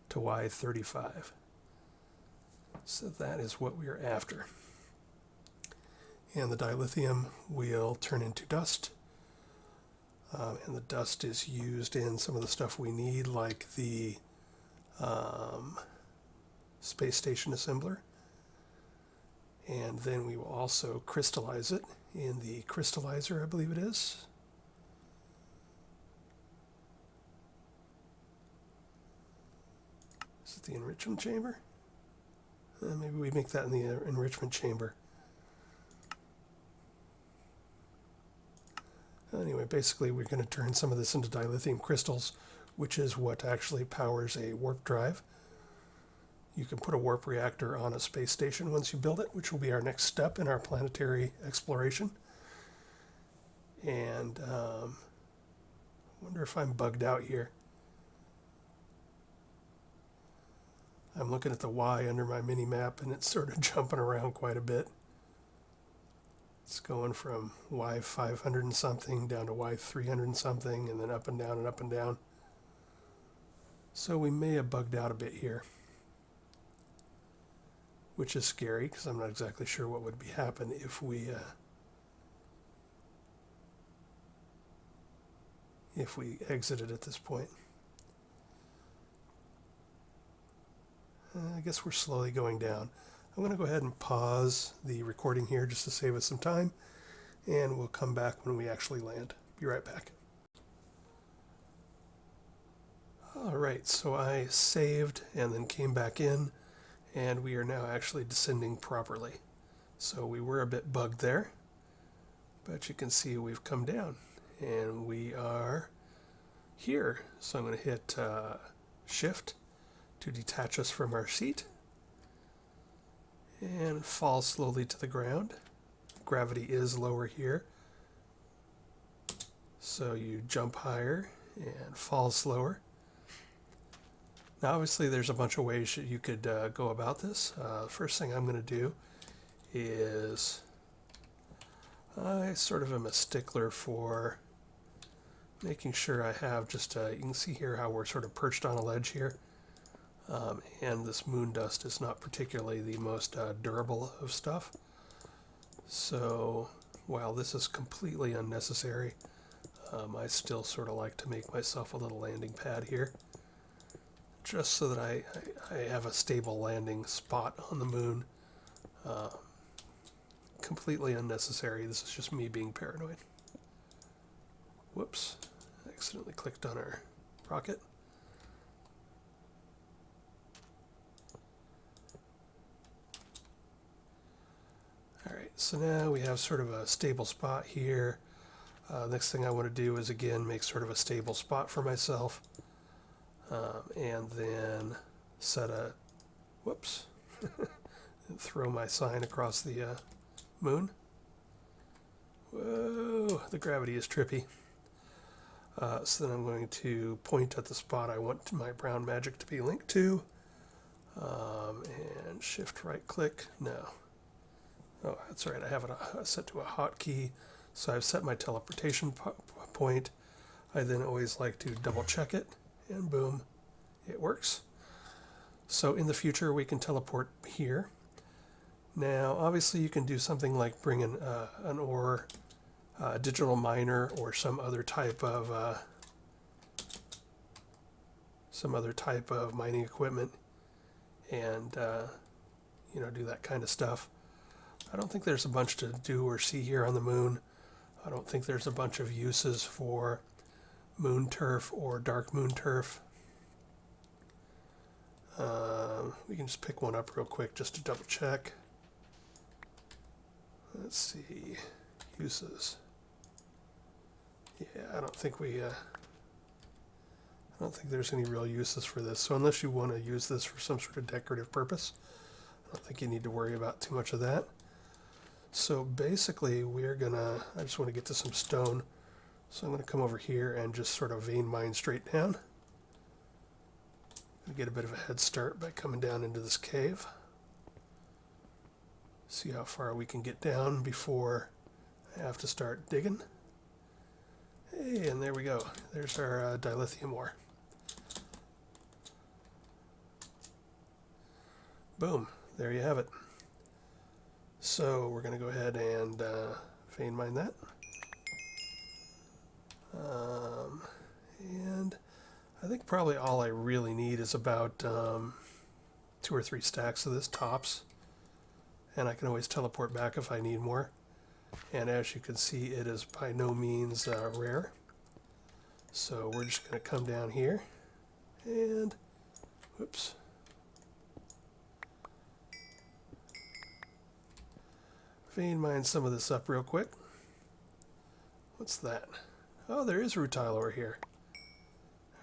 to Y35. So that is what we are after. And the dilithium will turn into dust. And the dust is used in some of the stuff we need, like the space station assembler. And then we will also crystallize it in the crystallizer, I believe it is. Is it the enrichment chamber? Maybe we make that in the enrichment chamber. Anyway, basically we're going to turn some of this into dilithium crystals, which is what actually powers a warp drive. You can put a warp reactor on a space station once you build it, which will be our next step in our planetary exploration. And I wonder if I'm bugged out here. I'm looking at the Y under my mini map and it's sort of jumping around quite a bit. It's going from Y 500 and something down to Y 300 and something, and then up and down and up and down. So we may have bugged out a bit here, which is scary because I'm not exactly sure what would happen if we exited at this point. I guess we're slowly going down. I'm going to go ahead and pause the recording here just to save us some time, and we'll come back when we actually land. Be right back. Alright, so I saved and then came back in, and we are now actually descending properly. So we were a bit bugged there, but you can see we've come down, and we are here. So I'm going to hit Shift to detach us from our seat and fall slowly to the ground. Gravity is lower here, so you jump higher and fall slower. Now obviously there's a bunch of ways that you could go about this. First thing I'm going to do is I sort of am a stickler for making sure I have just you can see here how we're sort of perched on a ledge here. And this moon dust is not particularly the most durable of stuff. So while this is completely unnecessary, I still sort of like to make myself a little landing pad here, just so that I have a stable landing spot on the moon. Completely unnecessary. This is just me being paranoid. Whoops, I accidentally clicked on our rocket. Alright, so now we have sort of a stable spot here. Next thing I want to do is again make sort of a stable spot for myself. And then set a, whoops, and throw my sign across the moon. Whoa, the gravity is trippy. So then I'm going to point at the spot I want my brown magic to be linked to. And shift right click, no. Oh, that's right, I have it set to a hotkey. So I've set my teleportation point. I then always like to double check it, and boom, it works. So in the future we can teleport here. Now obviously you can do something like bring in an ore, a digital miner, or some other type of mining equipment, and do that kind of stuff. I don't think there's a bunch to do or see here on the moon. I don't think there's a bunch of uses for moon turf or dark moon turf. We can just pick one up real quick just to double check. Let's see, uses. Yeah, I don't think there's any real uses for this. So unless you want to use this for some sort of decorative purpose, I don't think you need to worry about too much of that. So basically I just want to get to some stone. So I'm going to come over here and just sort of vein mine straight down. Get a bit of a head start by coming down into this cave. See how far we can get down before I have to start digging. Hey, and there we go. There's our dilithium ore. Boom, there you have it. So we're going to go ahead and vein mine that. And I think probably all I really need is about 2 or 3 stacks of this tops. And I can always teleport back if I need more. And as you can see, it is by no means rare. So we're just going to come down here and, whoops. Vein mine some of this up real quick. What's that? Oh, there is rutile ore here.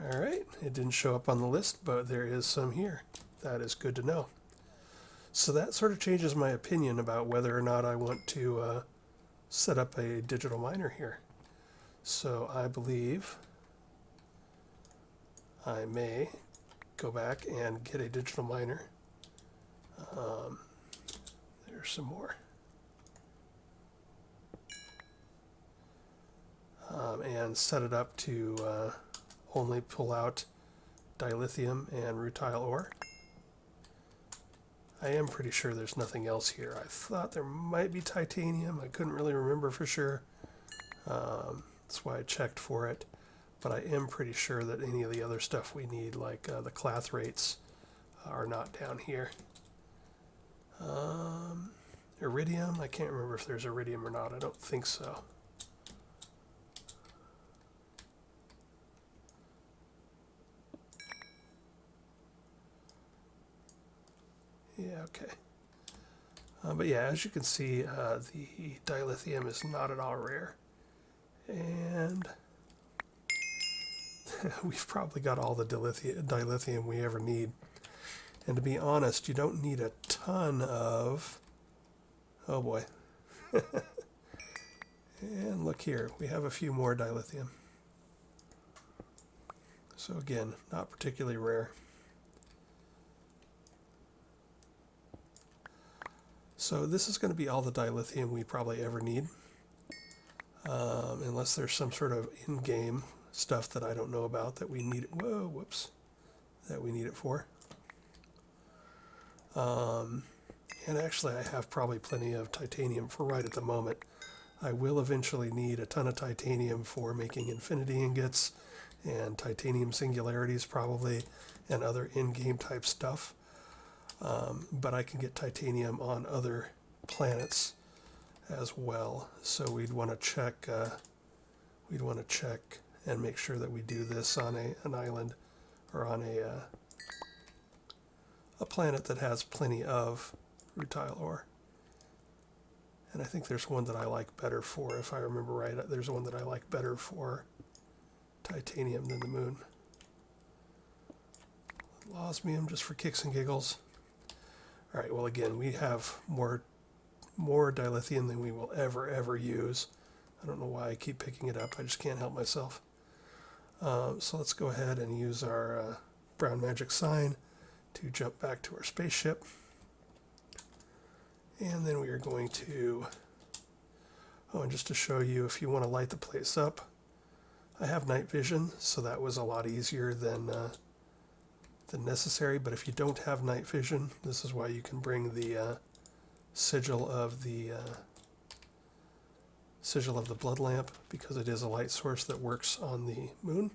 Alright, it didn't show up on the list, but there is some here. That is good to know. So that sort of changes my opinion about whether or not I want to set up a digital miner here. So I believe I may go back and get a digital miner. There's some more. And set it up to only pull out dilithium and rutile ore. I am pretty sure there's nothing else here. I thought there might be titanium. I couldn't really remember for sure. That's why I checked for it. But I am pretty sure that any of the other stuff we need, like the clathrates, are not down here. Iridium, I can't remember if there's iridium or not. I don't think so. Yeah, okay. But yeah, as you can see, the dilithium is not at all rare. And we've probably got all the dilithium we ever need. And to be honest, you don't need a ton of... Oh boy. And look here, we have a few more dilithium. So again, not particularly rare. So this is going to be all the dilithium we probably ever need. Unless there's some sort of in-game stuff that I don't know about that we need it. Whoa, whoops. That we need it for. And actually I have probably plenty of titanium for right at the moment. I will eventually need a ton of titanium for making infinity ingots and titanium singularities probably, and other in-game type stuff. But I can get titanium on other planets as well. So we'd want to check and make sure that we do this on an island or on a planet that has plenty of rutile ore. And I think there's one that I like better for, if I remember right, there's one that I like better for titanium than the moon. Osmium just for kicks and giggles. All right, well again, we have more dilithium than we will ever use. I don't know why I keep picking it up, I just can't help myself. So let's go ahead and use our brown magic sign to jump back to our spaceship. And then we are going to, and just to show you, if you want to light the place up, I have night vision, so that was a lot easier than necessary. But if you don't have night vision, this is why you can bring the sigil of the blood lamp, because it is a light source that works on the moon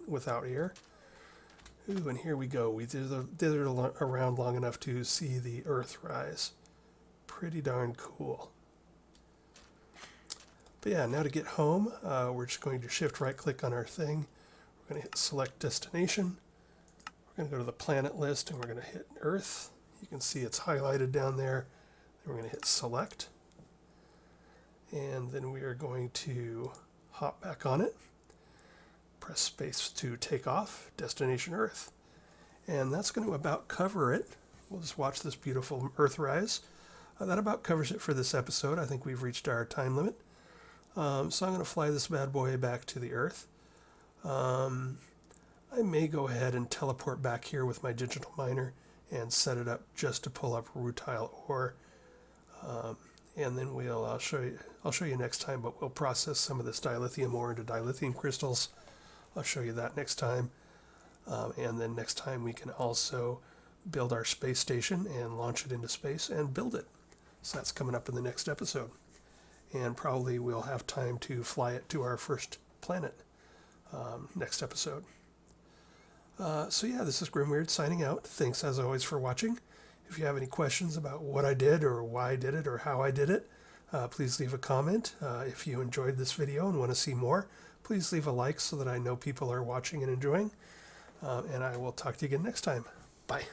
without air. Ooh, and here we go. We did it around long enough to see the Earth rise. pretty darn cool. But yeah, now to get home, we're just going to shift right click on our thing. We're going to hit select destination. We're going to go to the planet list and we're going to hit Earth. You can see it's highlighted down there. Then we're going to hit select. And then we are going to hop back on it. Press space to take off, destination Earth. And that's going to about cover it. We'll just watch this beautiful Earth rise. That about covers it for this episode. I think we've reached our time limit. So I'm going to fly this bad boy back to the Earth. I may go ahead and teleport back here with my digital miner and set it up just to pull up rutile ore. And then I'll show you next time, but we'll process some of this dilithium ore into dilithium crystals. I'll show you that next time. And then next time we can also build our space station and launch it into space and build it. So that's coming up in the next episode. And probably we'll have time to fly it to our first planet next episode. So yeah, this is Grimweird signing out. Thanks as always for watching. If you have any questions about what I did or why I did it or how I did it, please leave a comment. If you enjoyed this video and want to see more, please leave a like so that I know people are watching and enjoying. And I will talk to you again next time. Bye.